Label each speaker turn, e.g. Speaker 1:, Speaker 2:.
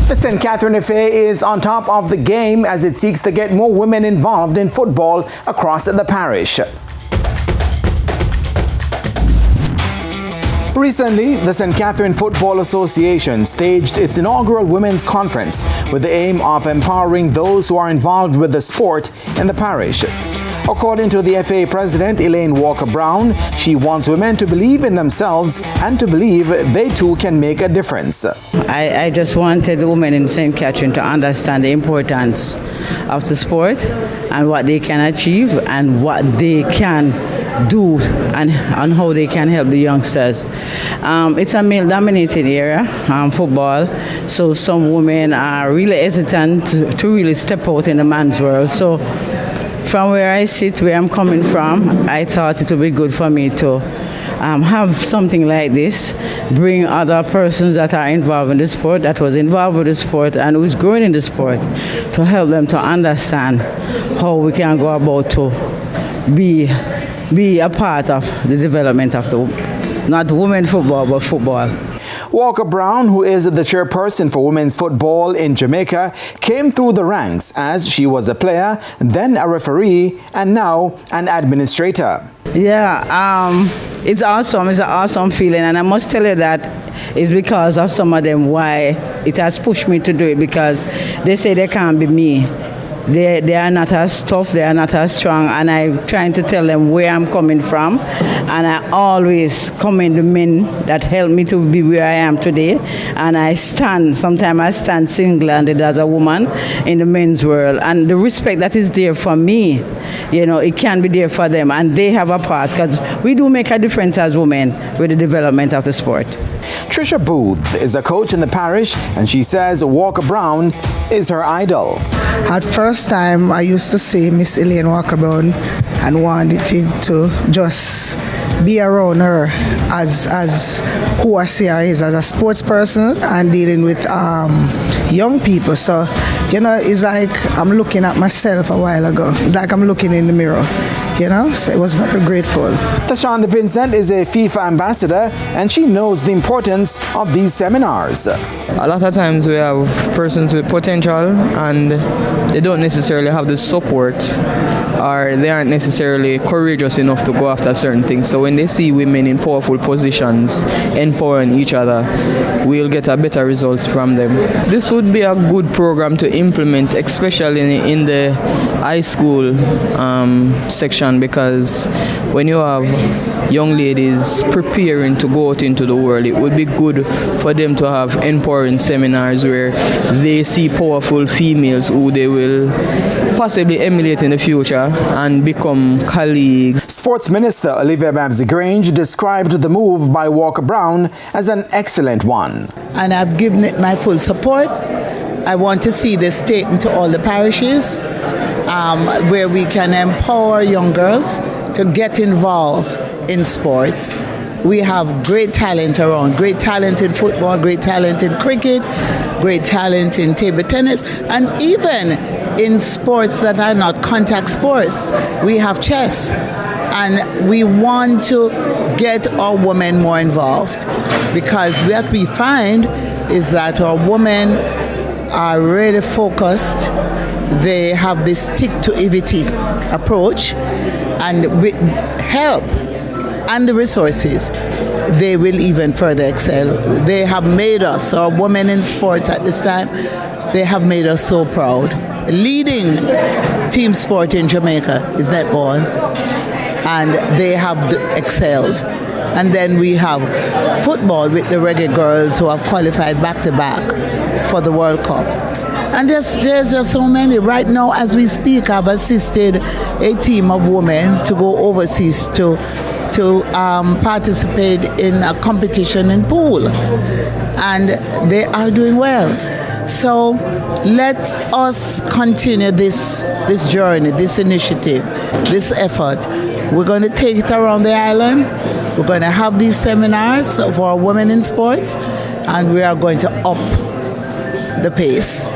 Speaker 1: The St. Catherine FA is on top of the game as it seeks to get more women involved in football across the parish. Recently, the St. Catherine Football Association staged its inaugural women's conference with the aim of empowering those who are involved with the sport in the parish. According to the FA president, Elaine Walker-Brown, she wants women to believe in themselves and to believe they too can make a difference.
Speaker 2: I just wanted the women in St. Catherine to understand the importance of the sport and what they can achieve and what they can do and how they can help the youngsters. It's a male-dominated area, football, so some women are really hesitant to really step out in the man's world. So from where I sit, where I'm coming from, I thought it would be good for me to have something like this, bring other persons that are involved in the sport, that was involved with the sport and who's growing in the sport, to help them to understand how we can go about to be a part of the development of not women football, but football.
Speaker 1: Walker-Brown, who is the chairperson for women's football in Jamaica, came through the ranks as she was a player, then a referee, and now an administrator.
Speaker 2: Yeah, it's awesome. It's an awesome feeling, and I must tell you that it's because of some of them why it has pushed me to do it, because they say they can't be me. They are not as tough, they are not as strong, and I'm trying to tell them where I'm coming from, and I always commend the men that helped me to be where I am today, and sometimes I stand single-handed as a woman in the men's world, and the respect that is there for me, it can be there for them, and they have a part, because we do make a difference as women with the development of the sport.
Speaker 1: Trisha Booth is a coach in the parish, and she says Walker-Brown is her idol.
Speaker 3: At first time, I used to see Miss Elaine Walker-Brown and wanted to just be around her as who I see her is as a sports person and dealing with young people. So, it's like I'm looking at myself a while ago. It's like I'm looking in the mirror. So it was very grateful.
Speaker 1: Tashonda Vincent is a FIFA ambassador, and she knows the importance of these seminars.
Speaker 4: A lot of times we have persons with potential and they don't necessarily have the support, or they aren't necessarily courageous enough to go after certain things. So when they see women in powerful positions empowering each other, we'll get a better results from them. This would be a good program to implement, especially in the high school section, because when you have young ladies preparing to go out into the world, it would be good for them to have empowering seminars where they see powerful females who they will possibly emulate in the future and become colleagues.
Speaker 1: Sports Minister Olivia Babsy-Grange described the move by Walker-Brown as an excellent one.
Speaker 5: And I've given it my full support. I want to see this taken to all the parishes where we can empower young girls to get involved in sports. We have great talent around, great talent in football, great talent in cricket, great talent in table tennis, and even in sports that are not contact sports. We have chess, and we want to get our women more involved, because what we find is that our women are really focused. They have this stick-to-ivity approach, and with help and the resources, they will even further excel. They have made us, our women in sports at this time, they have made us so proud. Leading team sport in Jamaica is netball, and they have excelled. And then we have football with the reggae girls who have qualified back-to-back for the World Cup. And there's just so many. Right now, as we speak, I've assisted a team of women to go overseas to participate in a competition in pool. And they are doing well. So let us continue this journey, this initiative, this effort. We're going to take it around the island. We're going to have these seminars for women in sports, and we are going to up the pace.